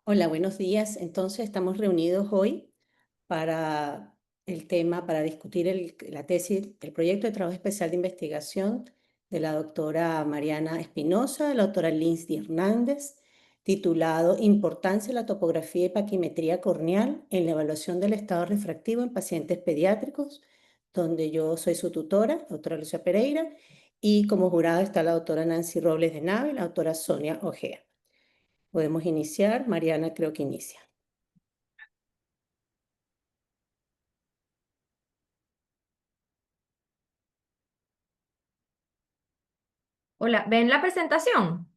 Hola, buenos días. Entonces estamos reunidos hoy para para discutir la tesis, el proyecto de trabajo especial de investigación de la doctora Mariana Espinosa, de la doctora Lindsay Hernández, titulado Importancia de la topografía y paquimetría corneal en la evaluación del estado refractivo en pacientes pediátricos, donde yo soy su tutora, la doctora Lucia Pereira, y como jurada está la doctora Nancy Robles de Nave y la doctora Sonia Ojea. Podemos iniciar. Mariana creo que inicia. Hola, ¿ven la presentación?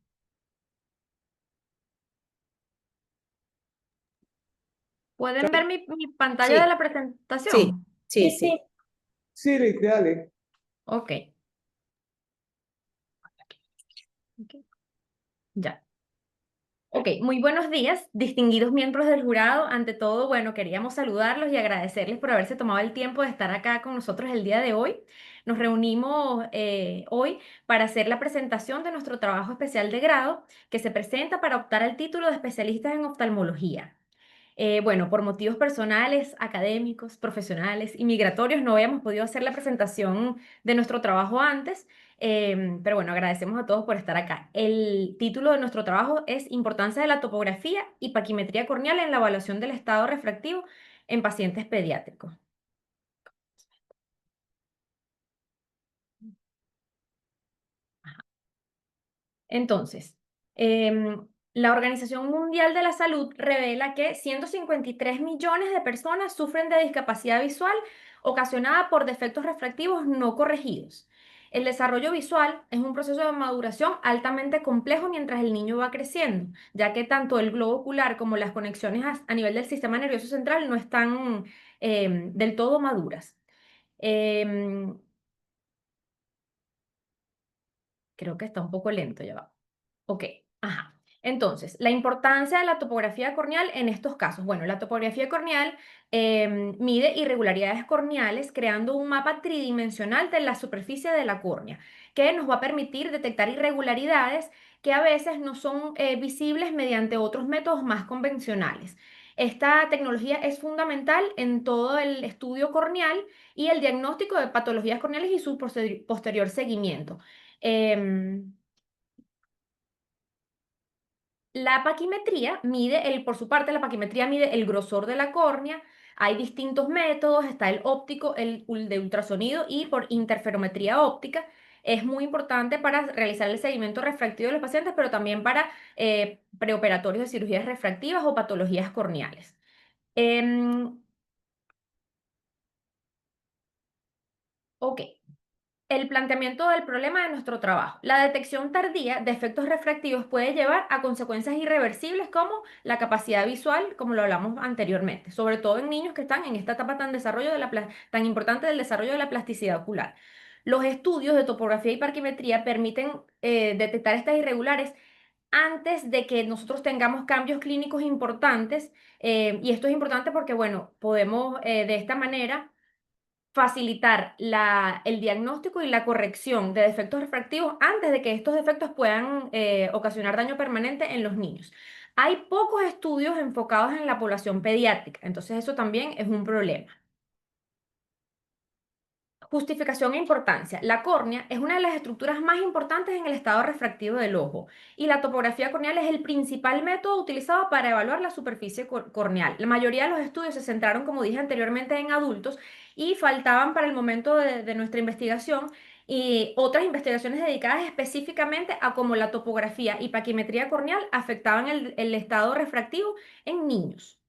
¿Pueden ver mi pantalla de Sí, la sí, presentación? sí, sí. Sì, l'ideale. Ok, ok, ya. Ok, muy buenos días, distinguidos miembros del jurado. Ante todo, bueno, queríamos saludarlos y agradecerles por haberse tomado el tiempo de estar acá con nosotros el día de hoy. Nos reunimos hoy para hacer la presentación de nuestro trabajo especial de grado que se presenta para optar al título de especialistas en oftalmología. Bueno, por motivos personales, académicos, profesionales y migratorios no habíamos podido hacer la presentación de nuestro trabajo antes, pero bueno, agradecemos a todos por estar acá. El título de nuestro trabajo es Importancia de la topografía y paquimetría corneal en la evaluación del estado refractivo en pacientes pediátricos. Entonces, la Organización Mundial de la Salud revela que 153 millones de personas sufren de discapacidad visual ocasionada por defectos refractivos no corregidos. El desarrollo visual es un proceso de maduración altamente complejo mientras el niño va creciendo, ya que tanto el globo ocular como las conexiones a nivel del sistema nervioso central no están del todo maduras. Em, Creo que está un poco lento, ya va. Ok, ajá. Entonces, la importancia de la topografía corneal en estos casos. Bueno, la topografía corneal mide irregularidades corneales creando un mapa tridimensional de la superficie de la córnea, que nos va a permitir detectar irregularidades que a veces no son visibles mediante otros métodos más convencionales. Esta tecnología es fundamental en todo el estudio corneal y el diagnóstico de patologías corneales y su posterior seguimiento. Em, la paquimetría por su parte, la paquimetría mide el grosor de la córnea. Hay distintos métodos, está el óptico, el de ultrasonido y por interferometría óptica. Es muy importante para realizar el seguimiento refractivo de los pacientes, pero también para preoperatorios de cirugías refractivas o patologías corneales. Em, ok. El planteamiento del problema de nuestro trabajo. La detección tardía de efectos refractivos puede llevar a consecuencias irreversibles como la capacidad visual, como lo hablamos anteriormente, sobre todo en niños que están en esta etapa tan importante del desarrollo de la plasticidad ocular. Los estudios de topografía y parquimetría permiten detectar estas irregulares antes de que nosotros tengamos cambios clínicos importantes, y esto es importante porque, bueno, podemos de esta manera facilitar el diagnóstico y la corrección de defectos refractivos antes de que estos defectos puedan ocasionar daño permanente en los niños. Hay pocos estudios enfocados en la población pediátrica, entonces eso también es un problema. Justificación e importancia. La córnea es una de las estructuras más importantes en el estado refractivo del ojo y la topografía corneal es el principal método utilizado para evaluar la superficie corneal. La mayoría de los estudios se centraron, como dije anteriormente, en adultos y faltaban para el momento de nuestra investigación y otras investigaciones dedicadas específicamente a cómo la topografía y paquimetría corneal afectaban el estado refractivo en niños.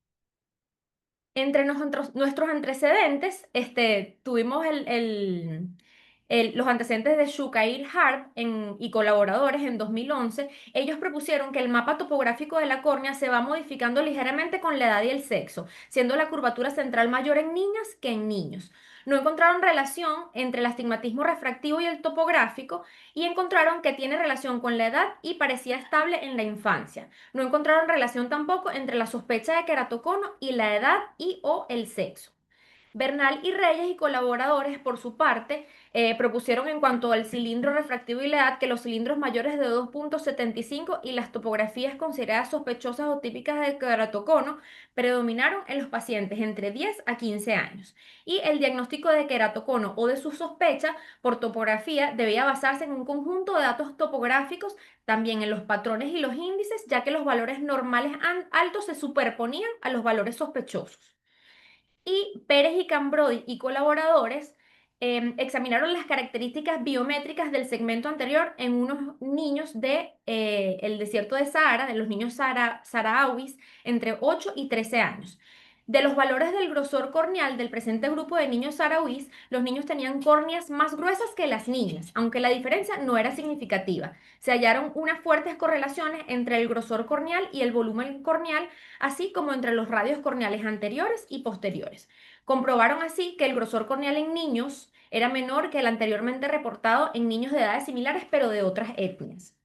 Entre nuestros antecedentes, tuvimos los antecedentes de Shukair Harp y colaboradores en 2011. Ellos propusieron que el mapa topográfico de la córnea se va modificando ligeramente con la edad y el sexo, siendo la curvatura central mayor en niñas que en niños. No encontraron relación entre el astigmatismo refractivo y el topográfico y encontraron que tiene relación con la edad y parecía estable en la infancia. No encontraron relación tampoco entre la sospecha de queratocono y la edad y o el sexo. Bernal y Reyes y colaboradores, por su parte, propusieron en cuanto al cilindro refractivo y la edad que los cilindros mayores de 2,75 y las topografías consideradas sospechosas o típicas de queratocono predominaron en los pacientes entre 10 a 15 años. Y el diagnóstico de queratocono o de su sospecha por topografía debía basarse en un conjunto de datos topográficos, también en los patrones y los índices, ya que los valores normales altos se superponían a los valores sospechosos. Y Pérez y Cambrodi y colaboradores examinaron las características biométricas del segmento anterior en unos niños de el desierto de Sahara, de los niños saharauis entre 8 y 13 años. De los valores del grosor corneal del presente grupo de niños saharauis, los niños tenían córneas más gruesas que las niñas, aunque la diferencia no era significativa. Se hallaron unas fuertes correlaciones entre el grosor corneal y el volumen corneal, así como entre los radios corneales anteriores y posteriores. Comprobaron así que el grosor corneal en niños era menor que el anteriormente reportado en niños de edades similares, pero de otras etnias.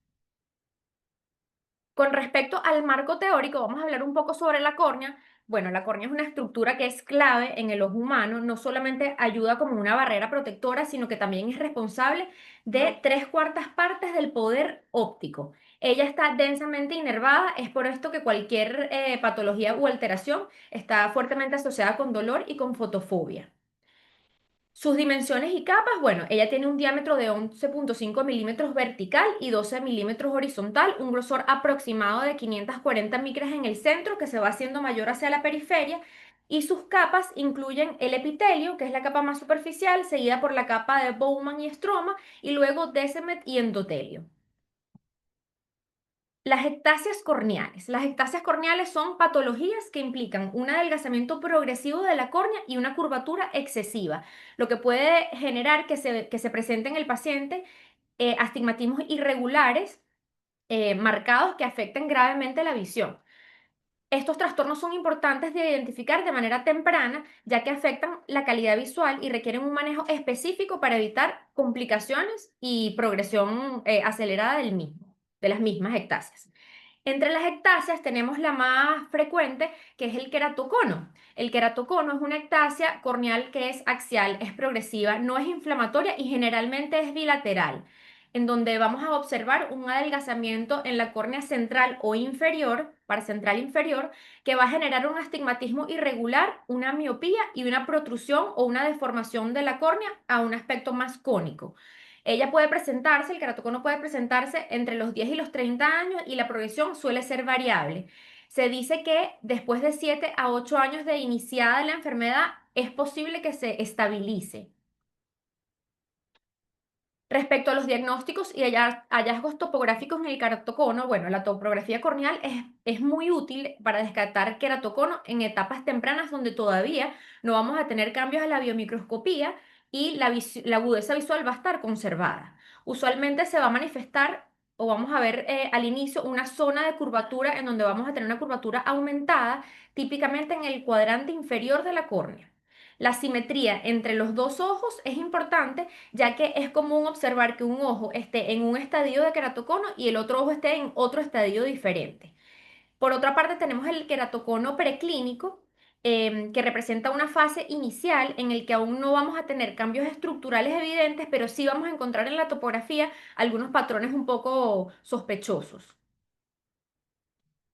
Con respecto al marco teórico, vamos a hablar un poco sobre la córnea. Bueno, la córnea es una estructura que es clave en el ojo humano, no solamente ayuda como una barrera protectora, sino que también es responsable de 3/4 partes del poder óptico. Ella está densamente inervada, es por esto que cualquier patología u alteración está fuertemente asociada con dolor y con fotofobia. Sus dimensiones y capas, bueno, ella tiene un diámetro de 11,5 milímetros vertical y 12 milímetros horizontal, un grosor aproximado de 540 micras en el centro que se va haciendo mayor hacia la periferia, y sus capas incluyen el epitelio, que es la capa más superficial, seguida por la capa de Bowman y estroma, y luego Descemet y endotelio. Las ectasias corneales. Las ectasias corneales son patologías que implican un adelgazamiento progresivo de la córnea y una curvatura excesiva, lo que puede generar que se presente en el paciente astigmatismos irregulares marcados que afecten gravemente la visión. Estos trastornos son importantes de identificar de manera temprana, ya que afectan la calidad visual y requieren un manejo específico para evitar complicaciones y progresión acelerada de las mismas ectasias. Entre las ectasias tenemos la más frecuente, que es el queratocono. El queratocono es una ectasia corneal que es axial, es progresiva, no es inflamatoria y generalmente es bilateral, en donde vamos a observar un adelgazamiento en la córnea central o inferior, paracentral inferior, que va a generar un astigmatismo irregular, una miopía y una protrusión o una deformación de la córnea a un aspecto más cónico. Ella puede presentarse, el queratocono puede presentarse entre los 10 y los 30 años y la progresión suele ser variable. Se dice que después de 7 a 8 años de iniciada la enfermedad es posible que se estabilice. Respecto a los diagnósticos y hallazgos topográficos en el queratocono, bueno, la topografía corneal es muy útil para descartar queratocono en etapas tempranas donde todavía no vamos a tener cambios a la biomicroscopía y la agudeza visual va a estar conservada. Usualmente se va a manifestar o vamos a ver al inicio una zona de curvatura en donde vamos a tener una curvatura aumentada, típicamente en el cuadrante inferior de la córnea. La simetría entre los dos ojos es importante, ya que es común observar que un ojo esté en un estadio de queratocono y el otro ojo esté en otro estadio diferente. Por otra parte, tenemos el queratocono preclínico, que representa una fase inicial en el que aún no vamos a tener cambios estructurales evidentes, pero sí vamos a encontrar en la topografía algunos patrones un poco sospechosos.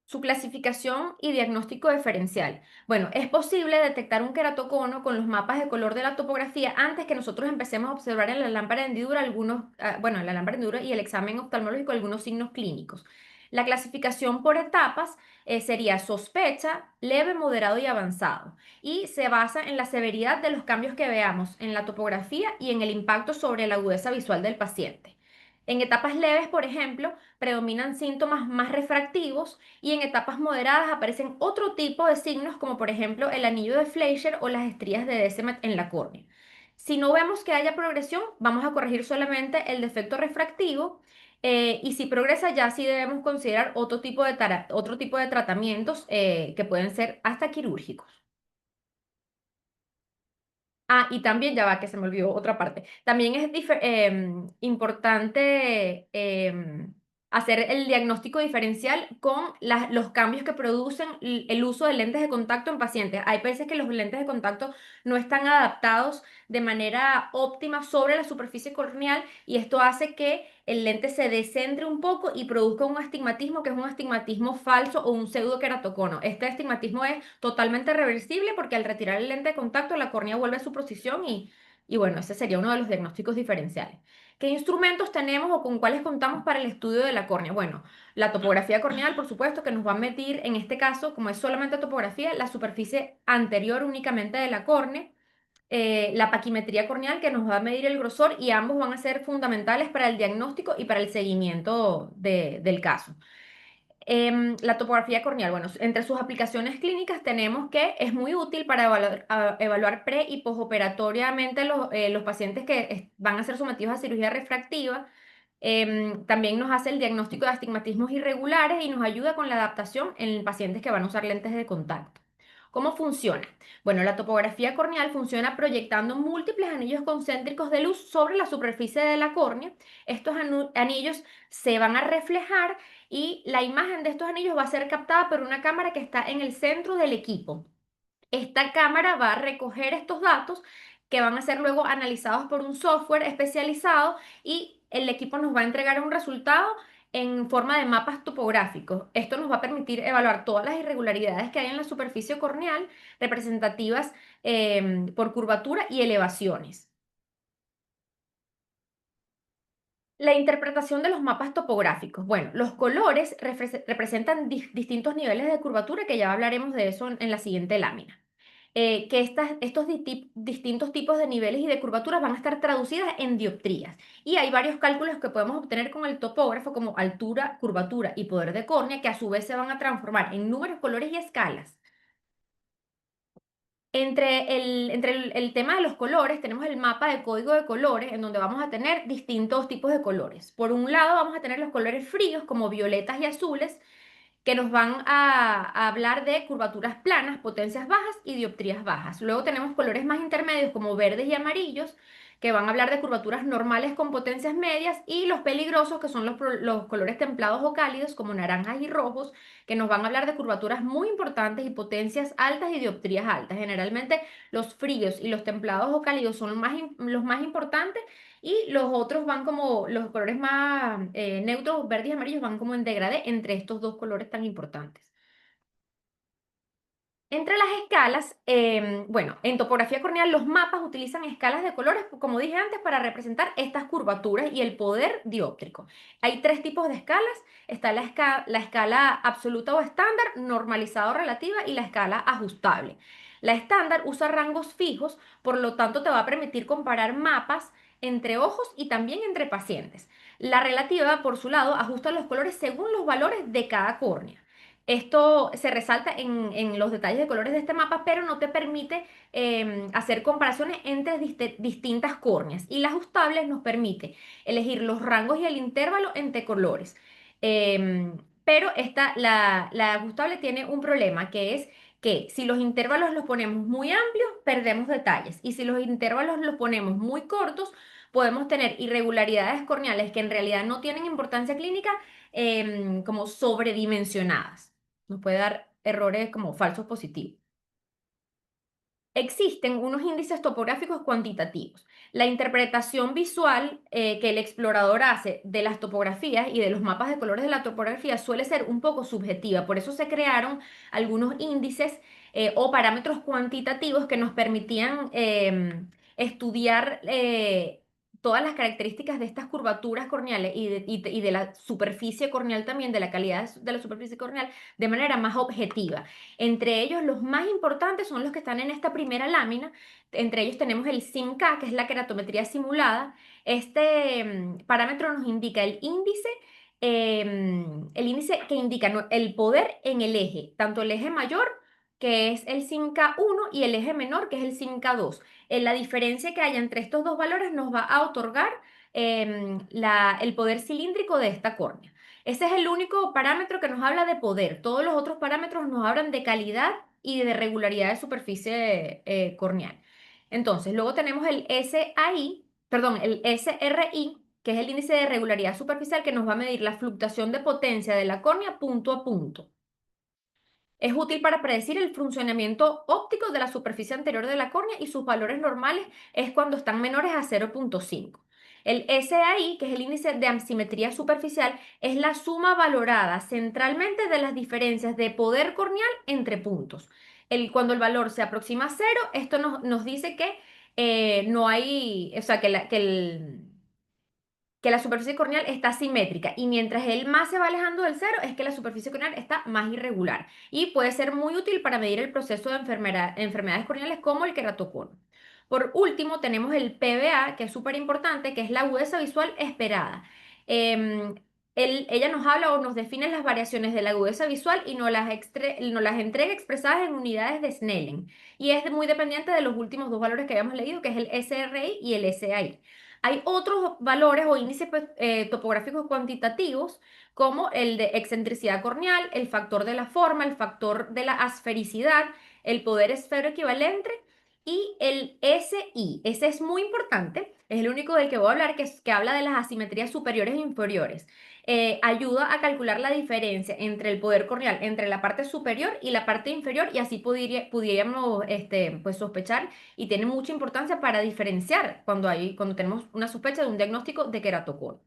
Su clasificación y diagnóstico diferencial. Bueno, es posible detectar un queratocono con los mapas de color de la topografía antes que nosotros empecemos a observar en la lámpara de hendidura en la lámpara de hendidura y el examen oftalmológico algunos signos clínicos. La clasificación por etapas sería sospecha, leve, moderado y avanzado, y se basa en la severidad de los cambios que veamos en la topografía y en el impacto sobre la agudeza visual del paciente. En etapas leves, por ejemplo, predominan síntomas más refractivos y en etapas moderadas aparecen otro tipo de signos como por ejemplo el anillo de Fleischer o las estrías de Descemet en la córnea. Si no vemos que haya progresión, vamos a corregir solamente el defecto refractivo y si progresa ya sí debemos considerar otro tipo de tratamientos que pueden ser hasta quirúrgicos. Ah, y también ya va, que se me olvidó otra parte. También es importante hacer el diagnóstico diferencial con los cambios que producen el uso de lentes de contacto en pacientes. Hay veces que los lentes de contacto no están adaptados de manera óptima sobre la superficie corneal y esto hace que el lente se descentre un poco y produzca un astigmatismo que es un astigmatismo falso o un pseudoqueratocono. Este astigmatismo es totalmente reversible porque al retirar el lente de contacto la córnea vuelve a su posición y bueno, ese sería uno de los diagnósticos diferenciales. ¿Qué instrumentos tenemos o con cuáles contamos para el estudio de la córnea? Bueno, la topografía corneal, por supuesto, que nos va a medir, en este caso, como es solamente topografía, la superficie anterior únicamente de la córnea, la paquimetría corneal, que nos va a medir el grosor, y ambos van a ser fundamentales para el diagnóstico y para el seguimiento del caso. La topografía corneal, bueno, entre sus aplicaciones clínicas tenemos que es muy útil para evaluar pre y posoperatoriamente los pacientes que van a ser sometidos a cirugía refractiva. También nos hace el diagnóstico de astigmatismos irregulares y nos ayuda con la adaptación en pacientes que van a usar lentes de contacto. ¿Cómo funciona? Bueno, la topografía corneal funciona proyectando múltiples anillos concéntricos de luz sobre la superficie de la córnea. Estos anillos se van a reflejar y la imagen de estos anillos va a ser captada por una cámara que está en el centro del equipo. Esta cámara va a recoger estos datos que van a ser luego analizados por un software especializado y el equipo nos va a entregar un resultado en forma de mapas topográficos. Esto nos va a permitir evaluar todas las irregularidades que hay en la superficie corneal representativas por curvatura y elevaciones. La interpretación de los mapas topográficos. Bueno, los colores representan distintos niveles de curvatura, que ya hablaremos de eso en la siguiente lámina. Que estos distintos tipos de niveles y de curvaturas van a estar traducidas en dioptrías. Y hay varios cálculos que podemos obtener con el topógrafo, como altura, curvatura y poder de córnea, que a su vez se van a transformar en números, colores y escalas. Entre el tema de los colores, tenemos el mapa de código de colores, en donde vamos a tener distintos tipos de colores. Por un lado, vamos a tener los colores fríos, como violetas y azules, que nos van a hablar de curvaturas planas, potencias bajas y dioptrías bajas. Luego tenemos colores más intermedios, como verdes y amarillos, que van a hablar de curvaturas normales con potencias medias, y los peligrosos, que son los colores templados o cálidos, como naranjas y rojos, que nos van a hablar de curvaturas muy importantes y potencias altas y dioptrías altas. Generalmente los fríos y los templados o cálidos son los más importantes, y los otros van como, los colores más neutros, verdes y amarillos, van como en degradé entre estos dos colores tan importantes. Entre las escalas, bueno, en topografía corneal los mapas utilizan escalas de colores, como dije antes, para representar estas curvaturas y el poder dióptrico. Hay tres tipos de escalas. Está la escala absoluta o estándar, normalizada o relativa, y la escala ajustable. La estándar usa rangos fijos, por lo tanto te va a permitir comparar mapas entre ojos y también entre pacientes. La relativa, por su lado, ajusta los colores según los valores de cada córnea. Esto se resalta en los detalles de colores de este mapa, pero no te permite hacer comparaciones entre distintas córneas. Y la ajustable nos permite elegir los rangos y el intervalo entre colores. Pero la ajustable tiene un problema, que es que si los intervalos los ponemos muy amplios, perdemos detalles. Y si los intervalos los ponemos muy cortos, podemos tener irregularidades corneales que en realidad no tienen importancia clínica, como sobredimensionadas. Nos puede dar errores como falsos positivos. Existen unos índices topográficos cuantitativos. La interpretación visual que el explorador hace de las topografías y de los mapas de colores de la topografía suele ser un poco subjetiva. Por eso se crearon algunos índices o parámetros cuantitativos que nos permitían estudiar todas las características de estas curvaturas corneales y de la superficie corneal también, de la calidad de la superficie corneal, de manera más objetiva. Entre ellos, los más importantes son los que están en esta primera lámina. Entre ellos tenemos el SIMK, que es la keratometría simulada. Este parámetro nos indica el índice que indica el poder en el eje, tanto el eje mayor, que es el SIMK1, y el eje menor, que es el SIMK2. La diferencia que haya entre estos dos valores nos va a otorgar el poder cilíndrico de esta córnea. Ese es el único parámetro que nos habla de poder. Todos los otros parámetros nos hablan de calidad y de regularidad de superficie corneal. Entonces, luego tenemos el SRI, que es el índice de regularidad superficial que nos va a medir la fluctuación de potencia de la córnea punto a punto. Es útil para predecir el funcionamiento óptico de la superficie anterior de la córnea y sus valores normales es cuando están menores a 0,5. El SAI, que es el índice de asimetría superficial, es la suma valorada centralmente de las diferencias de poder corneal entre puntos. Cuando el valor se aproxima a 0, esto nos dice que no hay, o sea, que la superficie corneal está simétrica y mientras él más se va alejando del cero es que la superficie corneal está más irregular y puede ser muy útil para medir el proceso de enfermedades corneales como el queratocono. Por último, tenemos el PVA, que es súper importante, que es la agudeza visual esperada. Em, ella nos habla o nos define las variaciones de la agudeza visual y nos las entrega expresadas en unidades de Snellen. Y es muy dependiente de los últimos dos valores que habíamos leído, que es el SRI y el SAI. Hay otros valores o índices topográficos cuantitativos, como el de excentricidad corneal, el factor de la forma, el factor de la asfericidad, el poder esferoequivalente y el SI. Ese es muy importante, es el único del que voy a hablar, que habla de las asimetrías superiores e inferiores. Ayuda a calcular la diferencia entre el poder corneal, entre la parte superior y la parte inferior, y así pudiéramos pues, sospechar y tiene mucha importancia para diferenciar cuando tenemos una sospecha de un diagnóstico de queratocono.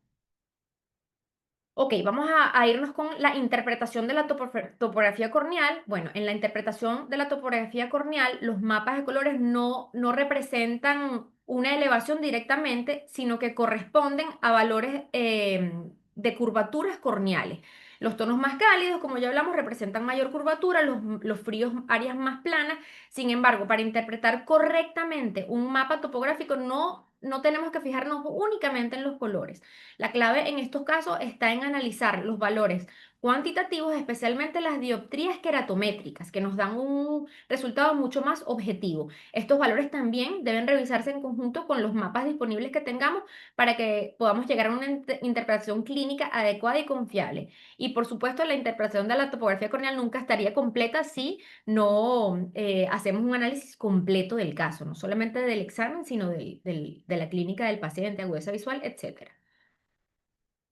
Ok, vamos a irnos con la interpretación de la topografía corneal. Bueno, en la interpretación de la topografía corneal, los mapas de colores no representan una elevación directamente, sino que corresponden a valores de curvaturas corneales. Los tonos más cálidos, como ya hablamos, representan mayor curvatura, los fríos áreas más planas. Sin embargo, para interpretar correctamente un mapa topográfico no tenemos que fijarnos únicamente en los colores. La clave en estos casos está en analizar los valores cuantitativos, especialmente las dioptrías queratométricas, que nos dan un resultado mucho más objetivo. Estos valores también deben revisarse en conjunto con los mapas disponibles que tengamos para que podamos llegar a una interpretación clínica adecuada y confiable. Y por supuesto, la interpretación de la topografía corneal nunca estaría completa si no hacemos un análisis completo del caso, no solamente del examen, sino de la clínica del paciente, agudeza visual, etc.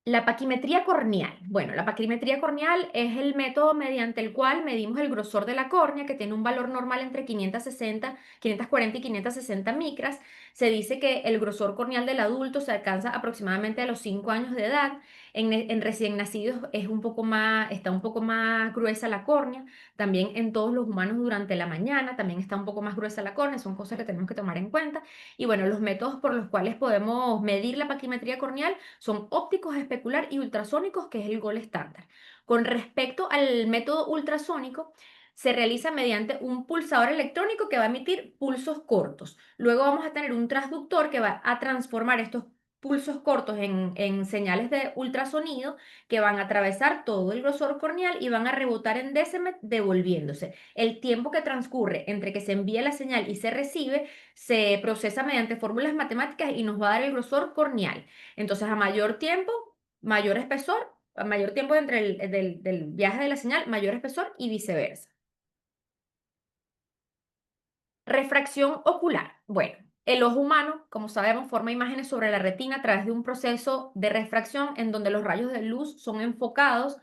La paquimetría corneal. Bueno, la paquimetría corneal es el método mediante el cual medimos el grosor de la córnea, que tiene un valor normal entre 540 y 560 micras. Se dice que el grosor corneal del adulto se alcanza aproximadamente a los 5 años de edad. En recién nacidos está un poco más gruesa la córnea. También en todos los humanos durante la mañana también está un poco más gruesa la córnea. Son cosas que tenemos que tomar en cuenta. Y bueno, los métodos por los cuales podemos medir la paquimetría corneal son ópticos, especular y ultrasónicos, que es el gol estándar. Con respecto al método ultrasónico, se realiza mediante un pulsador electrónico que va a emitir pulsos cortos. Luego vamos a tener un transductor que va a transformar estos pulsos cortos en señales de ultrasonido que van a atravesar todo el grosor corneal y van a rebotar en décimet devolviéndose. El tiempo que transcurre entre que se envía la señal y se recibe se procesa mediante fórmulas matemáticas y nos va a dar el grosor corneal. Entonces, a mayor tiempo, mayor espesor, a mayor tiempo entre del viaje de la señal, mayor espesor y viceversa. Refracción ocular. Bueno, el ojo humano, como sabemos, forma imágenes sobre la retina a través de un proceso de refracción en donde los rayos de luz son enfocados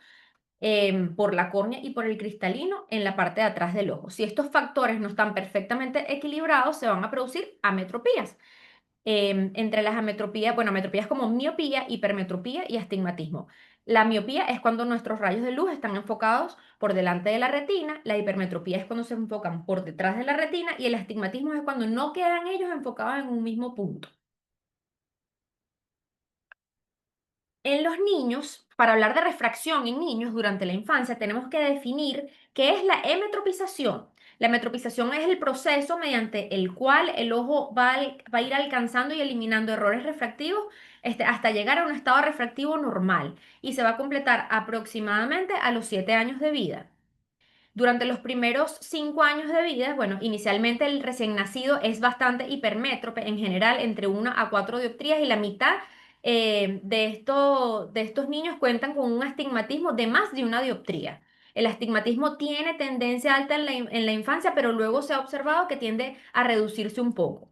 por la córnea y por el cristalino en la parte de atrás del ojo. Si estos factores no están perfectamente equilibrados, se van a producir ametropías. Entre las ametropías, bueno, ametropías como miopía, hipermetropía y astigmatismo. La miopía es cuando nuestros rayos de luz están enfocados por delante de la retina, la hipermetropía es cuando se enfocan por detrás de la retina y el astigmatismo es cuando no quedan ellos enfocados en un mismo punto. En los niños, para hablar de refracción en niños durante la infancia, tenemos que definir qué es la emetropización. La emetropización es el proceso mediante el cual el ojo va a ir alcanzando y eliminando errores refractivos hasta llegar a un estado refractivo normal y se va a completar aproximadamente a los 7 años de vida. Durante los primeros 5 años de vida, bueno, inicialmente el recién nacido es bastante hipermétrope, en general entre 1 a 4 dioptrías y la mitad de estos niños cuentan con un astigmatismo de más de 1 dioptría. El astigmatismo tiene tendencia alta en la infancia, pero luego se ha observado que tiende a reducirse un poco.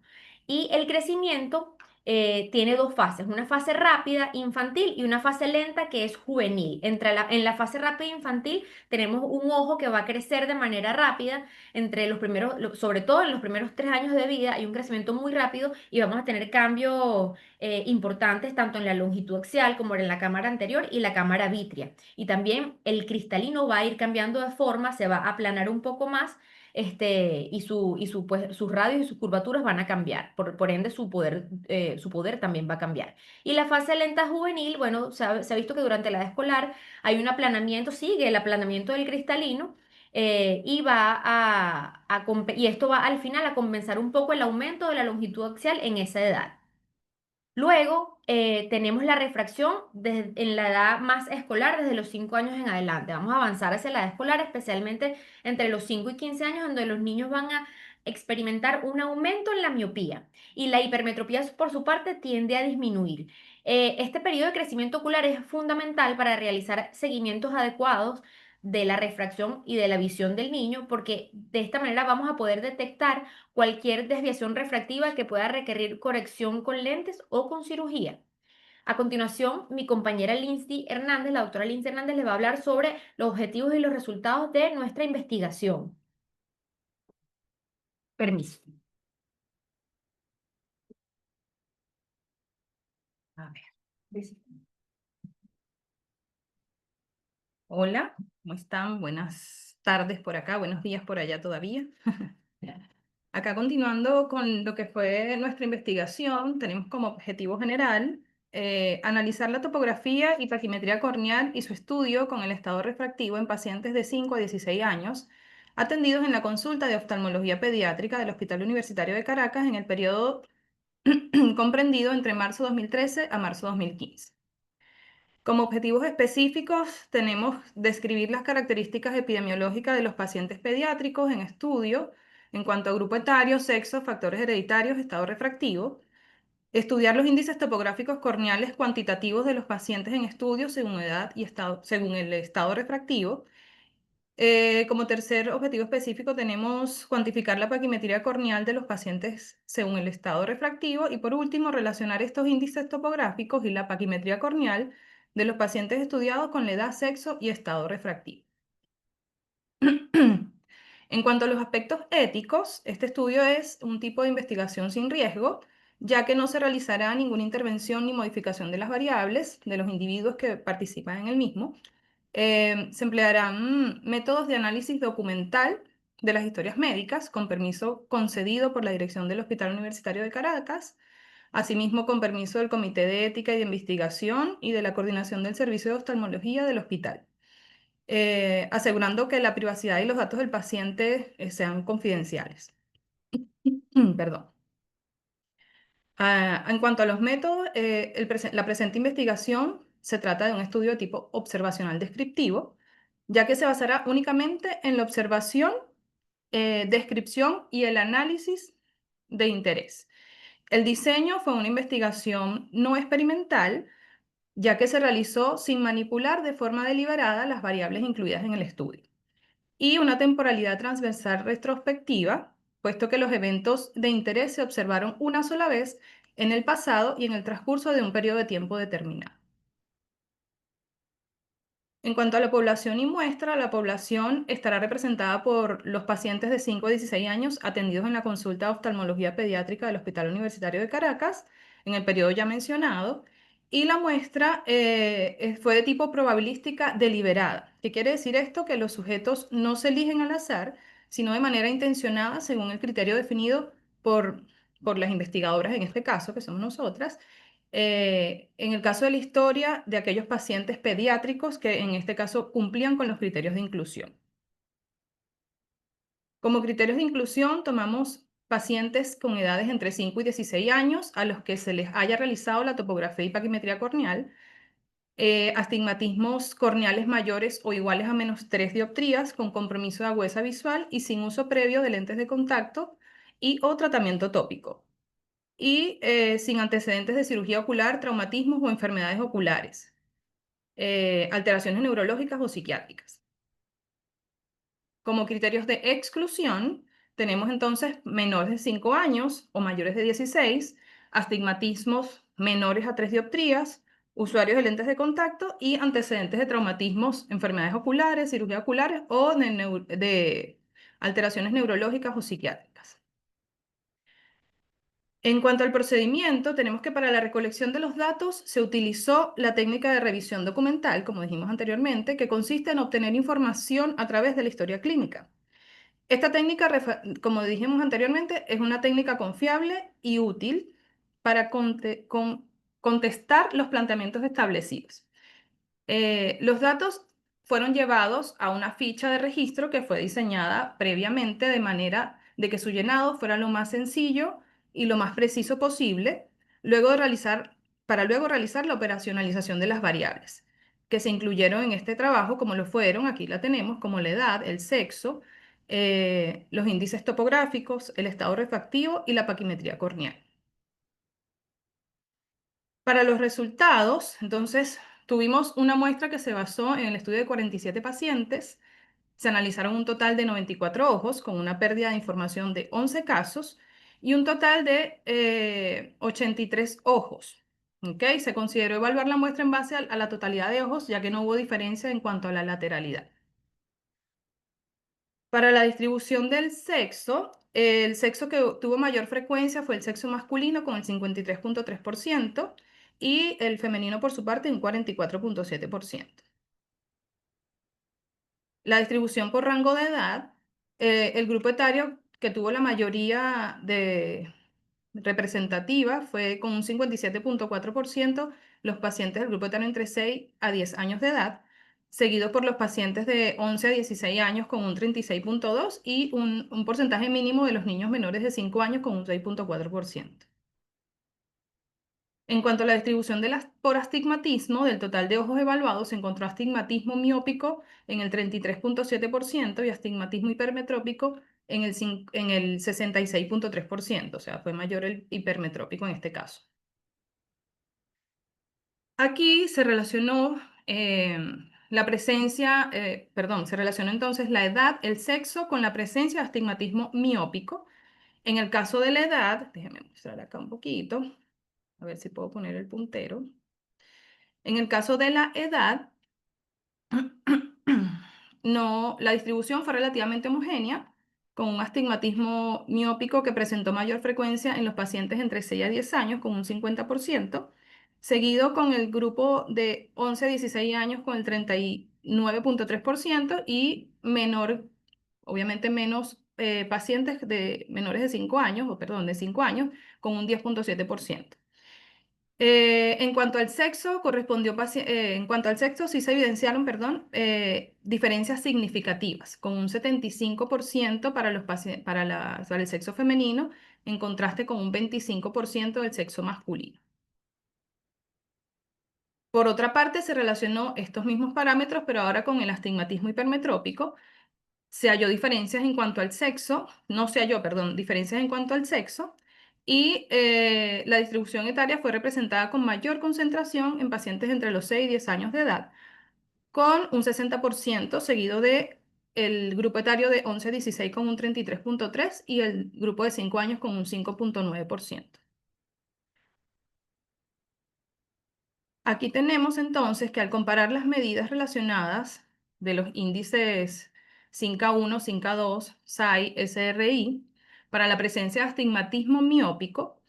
Y el crecimiento tiene dos fases, una fase rápida infantil y una fase lenta que es juvenil. En la fase rápida infantil tenemos un ojo que va a crecer de manera rápida entre los primeros, sobre todo en los primeros 3 años de vida, hay un crecimiento muy rápido y vamos a tener cambios importantes tanto en la longitud axial como en la cámara anterior y la cámara vítrea. Y también el cristalino va a ir cambiando de forma, se va a aplanar un poco más pues, sus radios y sus curvaturas van a cambiar, por ende su poder también va a cambiar. Y la fase lenta juvenil, bueno, se ha visto que durante la edad escolar hay un aplanamiento, sigue el aplanamiento del cristalino, y esto va al final a compensar un poco el aumento de la longitud axial en esa edad. Luego tenemos la refracción en la edad más escolar, desde los 5 años en adelante. Vamos a avanzar hacia la edad escolar, especialmente entre los 5 y 15 años, donde los niños van a experimentar un aumento en la miopía y la hipermetropía, por su parte, tiende a disminuir. Este periodo de crecimiento ocular es fundamental para realizar seguimientos adecuados de la refracción y de la visión del niño, porque de esta manera vamos a poder detectar cualquier desviación refractiva que pueda requerir corrección con lentes o con cirugía. A continuación, mi compañera Lindsay Hernández, la doctora Lindsay Hernández, le va a hablar sobre los objetivos y los resultados de nuestra investigación. Permiso. A ver. Hola, ¿cómo están? Buenas tardes por acá, buenos días por allá todavía. Acá continuando con lo que fue nuestra investigación, tenemos como objetivo general analizar la topografía y taquimetría corneal y su estudio con el estado refractivo en pacientes de 5 a 16 años, atendidos en la consulta de oftalmología pediátrica del Hospital Universitario de Caracas en el periodo comprendido entre marzo 2013 a marzo 2015. Como objetivos específicos tenemos describir las características epidemiológicas de los pacientes pediátricos en estudio en cuanto a grupo etario, sexo, factores hereditarios, estado refractivo, estudiar los índices topográficos corneales cuantitativos de los pacientes en estudio según edad y estado, según el estado refractivo. Como tercer objetivo específico tenemos cuantificar la paquimetría corneal de los pacientes según el estado refractivo y por último relacionar estos índices topográficos y la paquimetría corneal de los pacientes estudiados con la edad, sexo y estado refractivo. En cuanto a los aspectos éticos, este estudio es un tipo de investigación sin riesgo, ya que no se realizará ninguna intervención ni modificación de las variables de los individuos que participan en el mismo. Se emplearán métodos de análisis documental de las historias médicas con permiso concedido por la dirección del Hospital Universitario de Caracas, asimismo con permiso del Comité de Ética y de Investigación y de la Coordinación del Servicio de Oftalmología del hospital, asegurando que la privacidad y los datos del paciente sean confidenciales. Perdón. En cuanto a los métodos, la presente investigación se trata de un estudio de tipo observacional descriptivo, ya que se basará únicamente en la observación, descripción y el análisis de interés. El diseño fue una investigación no experimental, ya que se realizó sin manipular de forma deliberada las variables incluidas en el estudio, y una temporalidad transversal retrospectiva, puesto que los eventos de interés se observaron una sola vez en el pasado y en el transcurso de un periodo de tiempo determinado. En cuanto a la población y muestra, la población estará representada por los pacientes de 5 a 16 años atendidos en la consulta de oftalmología pediátrica del Hospital Universitario de Caracas en el periodo ya mencionado, y la muestra fue de tipo probabilística deliberada. ¿Qué quiere decir esto? Que los sujetos no se eligen al azar, sino de manera intencionada según el criterio definido por las investigadoras, en este caso, que somos nosotras, en el caso de la historia de aquellos pacientes pediátricos que en este caso cumplían con los criterios de inclusión. Como criterios de inclusión tomamos pacientes con edades entre 5 y 16 años a los que se les haya realizado la topografía y paquimetría corneal, astigmatismos corneales mayores o iguales a -3 dioptrías con compromiso de agudeza visual y sin uso previo de lentes de contacto y o tratamiento tópico, y sin antecedentes de cirugía ocular, traumatismos o enfermedades oculares, alteraciones neurológicas o psiquiátricas. Como criterios de exclusión, tenemos entonces menores de 5 años o mayores de 16, astigmatismos menores a 3 dioptrías, usuarios de lentes de contacto y antecedentes de traumatismos, enfermedades oculares, cirugías oculares o de alteraciones neurológicas o psiquiátricas. En cuanto al procedimiento, tenemos que para la recolección de los datos se utilizó la técnica de revisión documental, como dijimos anteriormente, que consiste en obtener información a través de la historia clínica. Esta técnica, como dijimos anteriormente, es una técnica confiable y útil para contestar los planteamientos establecidos. Los datos fueron llevados a una ficha de registro que fue diseñada previamente de manera de que su llenado fuera lo más sencillo y lo más preciso posible, para luego realizar la operacionalización de las variables que se incluyeron en este trabajo, como lo fueron, aquí la tenemos, como la edad, el sexo, los índices topográficos, el estado refractivo y la paquimetría corneal. Para los resultados, entonces, tuvimos una muestra que se basó en el estudio de 47 pacientes. Se analizaron un total de 94 ojos con una pérdida de información de 11 casos y un total de 83 ojos. ¿Okay? Se consideró evaluar la muestra en base a la totalidad de ojos, ya que no hubo diferencia en cuanto a la lateralidad. Para la distribución del sexo, el sexo que tuvo mayor frecuencia fue el sexo masculino con el 53.3% y el femenino por su parte un 44.7%. La distribución por rango de edad, el grupo etario que tuvo la mayoría representativa fue con un 57.4% los pacientes del grupo etario entre 6 a 10 años de edad, seguido por los pacientes de 11 a 16 años con un 36.2% y un porcentaje mínimo de los niños menores de 5 años con un 6.4%. En cuanto a la distribución por astigmatismo, del total de ojos evaluados, se encontró astigmatismo miópico en el 33.7% y astigmatismo hipermetrópico en el 66.3%, o sea, fue mayor el hipermetrópico en este caso. Aquí se relacionó se relacionó entonces la edad, el sexo con la presencia de astigmatismo miópico. En el caso de la edad, déjenme mostrar acá un poquito. A ver si puedo poner el puntero. En el caso de la edad, la distribución fue relativamente homogénea, con un astigmatismo miópico que presentó mayor frecuencia en los pacientes entre 6 a 10 años, con un 50%, seguido con el grupo de 11 a 16 años con el 39.3% y obviamente menos pacientes de menores de 5 años, de 5 años, con un 10.7%. En cuanto al sexo, sí se evidenciaron, diferencias significativas, con un 75% para el sexo femenino, en contraste con un 25% del sexo masculino. Por otra parte, se relacionó estos mismos parámetros, pero ahora con el astigmatismo hipermetrópico. Se halló diferencias en cuanto al sexo, no se halló, perdón, diferencias en cuanto al sexo, y la distribución etaria fue representada con mayor concentración en pacientes entre los 6 y 10 años de edad, con un 60%, seguido de el grupo etario de 11 a 16 con un 33.3% y el grupo de 5 años con un 5.9%. Aquí tenemos entonces que al comparar las medidas relacionadas de los índices 5A1, 5A2, SAI, SRI, para la presencia de astigmatismo miópico,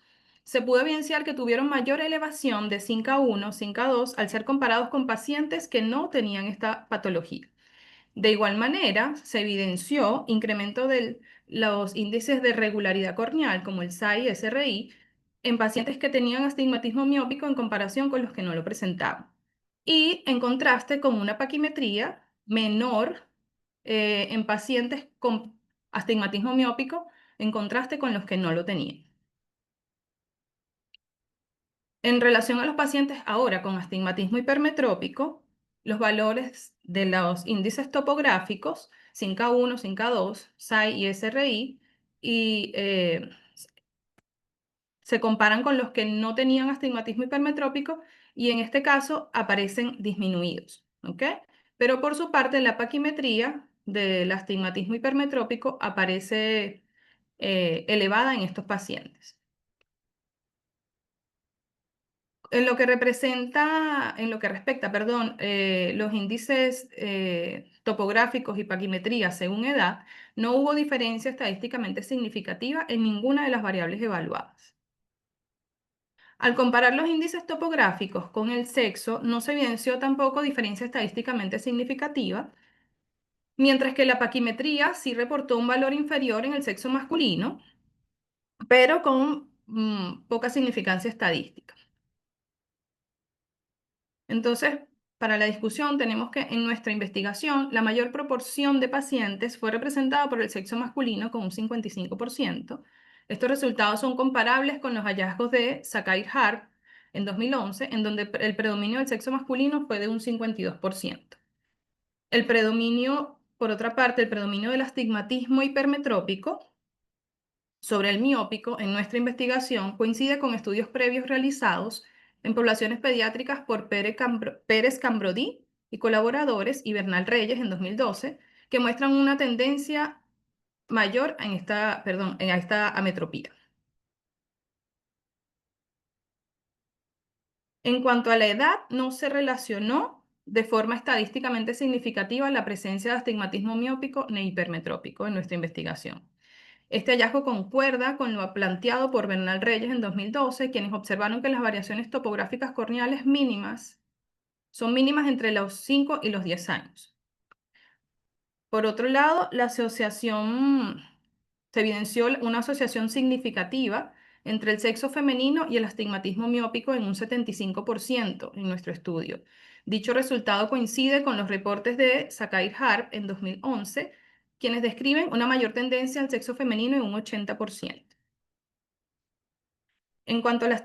se pudo evidenciar que tuvieron mayor elevación de 5A1, 5A2 al ser comparados con pacientes que no tenían esta patología. De igual manera, se evidenció incremento de los índices de regularidad corneal, como el SAI y SRI, en pacientes que tenían astigmatismo miópico en comparación con los que no lo presentaban. Y en contraste con una paquimetría menor en pacientes con astigmatismo miópico en contraste con los que no lo tenían. En relación a los pacientes ahora con astigmatismo hipermetrópico, los valores de los índices topográficos 5A1, 5A2, SAI y SRI se comparan con los que no tenían astigmatismo hipermetrópico y en este caso aparecen disminuidos, ¿ok? Pero por su parte la paquimetría del astigmatismo hipermetrópico aparece elevada en estos pacientes. En lo que respecta, perdón, los índices topográficos y paquimetría según edad, no hubo diferencia estadísticamente significativa en ninguna de las variables evaluadas. Al comparar los índices topográficos con el sexo, no se evidenció tampoco diferencia estadísticamente significativa, mientras que la paquimetría sí reportó un valor inferior en el sexo masculino, pero con poca significancia estadística. Entonces, para la discusión tenemos que en nuestra investigación la mayor proporción de pacientes fue representada por el sexo masculino con un 55%. Estos resultados son comparables con los hallazgos de Sakai Harp en 2011, en donde el predominio del sexo masculino fue de un 52%. El predominio, por otra parte, el predominio del astigmatismo hipermetrópico sobre el miópico en nuestra investigación coincide con estudios previos realizados en poblaciones pediátricas por Pérez Cambrodi y colaboradores y Bernal Reyes en 2012, que muestran una tendencia mayor en esta ametropía. En cuanto a la edad, no se relacionó de forma estadísticamente significativa la presencia de astigmatismo miópico ni hipermetrópico en nuestra investigación. Este hallazgo concuerda con lo planteado por Bernal Reyes en 2012, quienes observaron que las variaciones topográficas corneales mínimas son mínimas entre los 5 y los 10 años. Por otro lado, se evidenció una asociación significativa entre el sexo femenino y el astigmatismo miópico en un 75% en nuestro estudio. Dicho resultado coincide con los reportes de Sakai Harp en 2011, quienes describen una mayor tendencia al sexo femenino en un 80%. En cuanto al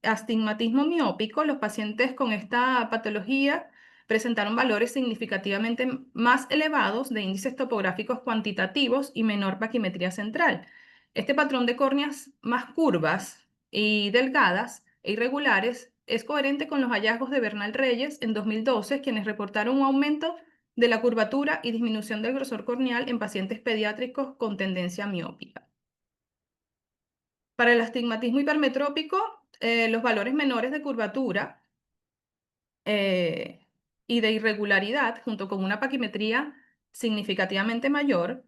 astigmatismo miópico, los pacientes con esta patología presentaron valores significativamente más elevados de índices topográficos cuantitativos y menor paquimetría central. Este patrón de córneas más curvas y delgadas e irregulares es coherente con los hallazgos de Bernal Reyes en 2012, quienes reportaron un aumento de la curvatura y disminución del grosor corneal en pacientes pediátricos con tendencia miópica. Para el astigmatismo hipermetrópico, los valores menores de curvatura y de irregularidad, junto con una paquimetría significativamente mayor,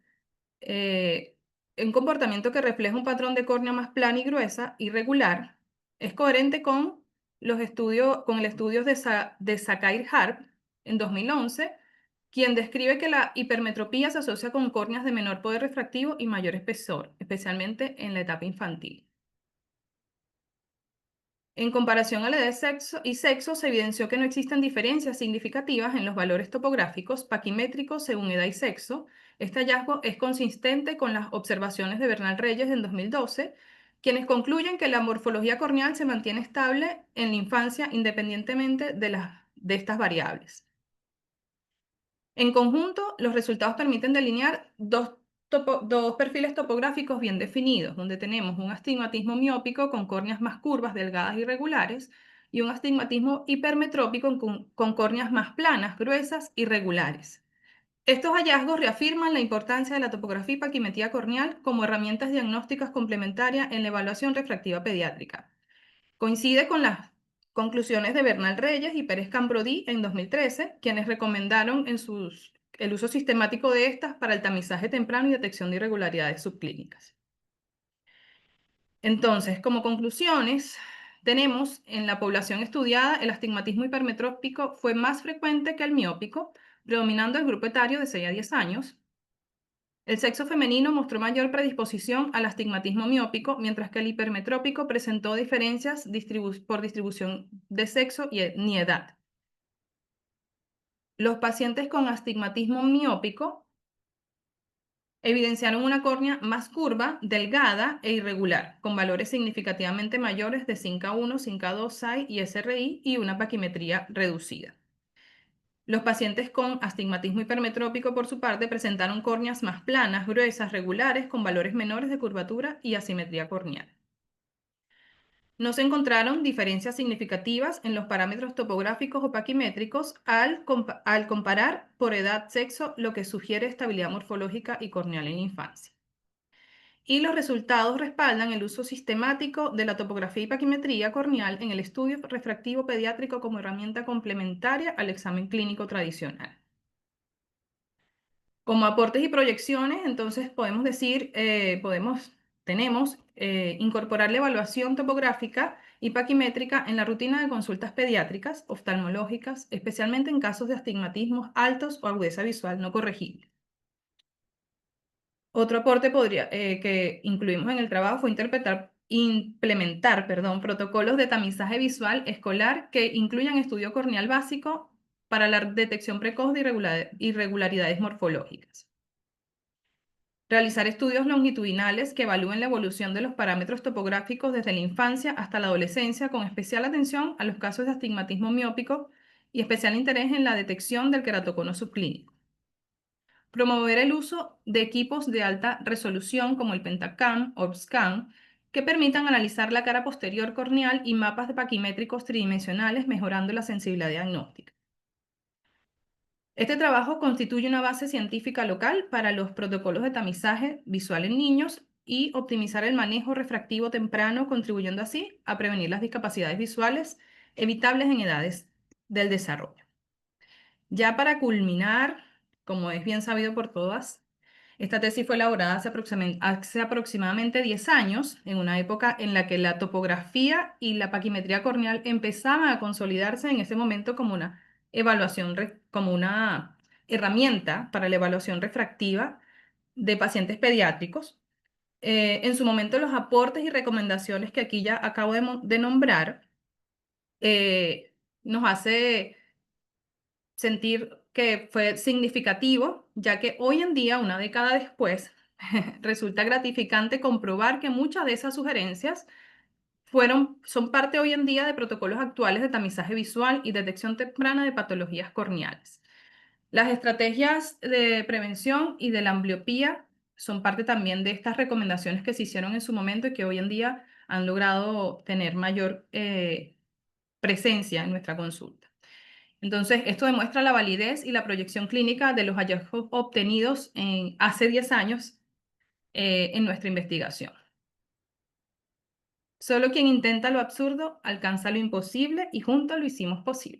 un comportamiento que refleja un patrón de córnea más plana y gruesa, irregular, es coherente con el estudio de Sakai Harp en 2011, quien describe que la hipermetropía se asocia con córneas de menor poder refractivo y mayor espesor, especialmente en la etapa infantil. En comparación a la edad y sexo, se evidenció que no existen diferencias significativas en los valores topográficos paquimétricos según edad y sexo. Este hallazgo es consistente con las observaciones de Bernal Reyes en 2012, quienes concluyen que la morfología corneal se mantiene estable en la infancia independientemente de estas variables. En conjunto, los resultados permiten delinear dos perfiles topográficos bien definidos, donde tenemos un astigmatismo miópico con córneas más curvas, delgadas y regulares, y un astigmatismo hipermetrópico con córneas más planas, gruesas y regulares. Estos hallazgos reafirman la importancia de la topografía y paquimetría corneal como herramientas diagnósticas complementarias en la evaluación refractiva pediátrica. Coincide con las conclusiones de Bernal Reyes y Pérez Cambrodi en 2013, quienes recomendaron el uso sistemático de estas para el tamizaje temprano y detección de irregularidades subclínicas. Entonces, como conclusiones, tenemos en la población estudiada el astigmatismo hipermetrópico fue más frecuente que el miópico, predominando el grupo etario de 6 a 10 años. El sexo femenino mostró mayor predisposición al astigmatismo miópico, mientras que el hipermetrópico presentó diferencias por distribución de sexo ni edad. Los pacientes con astigmatismo miópico evidenciaron una córnea más curva, delgada e irregular, con valores significativamente mayores de 5A1, 5A2, SAI y SRI y una paquimetría reducida. Los pacientes con astigmatismo hipermetrópico, por su parte, presentaron córneas más planas, gruesas, regulares, con valores menores de curvatura y asimetría corneal. No se encontraron diferencias significativas en los parámetros topográficos o paquimétricos al comparar por edad, sexo, lo que sugiere estabilidad morfológica y corneal en la infancia. y los resultados respaldan el uso sistemático de la topografía y paquimetría corneal en el estudio refractivo pediátrico como herramienta complementaria al examen clínico tradicional. Como aportes y proyecciones, entonces podemos decir, tenemos incorporar la evaluación topográfica y paquimétrica en la rutina de consultas pediátricas, oftalmológicas, especialmente en casos de astigmatismos altos o agudeza visual no corregible. Otro aporte que incluimos en el trabajo fue implementar, protocolos de tamizaje visual escolar que incluyan estudio corneal básico para la detección precoz de irregularidades morfológicas. Realizar estudios longitudinales que evalúen la evolución de los parámetros topográficos desde la infancia hasta la adolescencia, con especial atención a los casos de astigmatismo miópico y especial interés en la detección del queratocono subclínico. Promover el uso de equipos de alta resolución como el Pentacam o Scan, que permitan analizar la cara posterior corneal y mapas de paquimétricos tridimensionales, mejorando la sensibilidad diagnóstica. Este trabajo constituye una base científica local para los protocolos de tamizaje visual en niños y optimizar el manejo refractivo temprano, contribuyendo así a prevenir las discapacidades visuales evitables en edades del desarrollo. Ya para culminar, como es bien sabido por todas, esta tesis fue elaborada hace aproximadamente 10 años, en una época en la que la topografía y la paquimetría corneal empezaban a consolidarse en ese momento como una como una herramienta para la evaluación refractiva de pacientes pediátricos. En su momento, los aportes y recomendaciones que aquí ya acabo de nombrar nos hace sentir que fue significativo, ya que hoy en día, una década después, resulta gratificante comprobar que muchas de esas sugerencias son parte hoy en día de protocolos actuales de tamizaje visual y detección temprana de patologías corneales. Las estrategias de prevención y de la ambliopía son parte también de estas recomendaciones que se hicieron en su momento y que hoy en día han logrado tener mayor presencia en nuestra consulta. Entonces, esto demuestra la validez y la proyección clínica de los hallazgos obtenidos hace 10 años en nuestra investigación. Solo quien intenta lo absurdo alcanza lo imposible y juntos lo hicimos posible.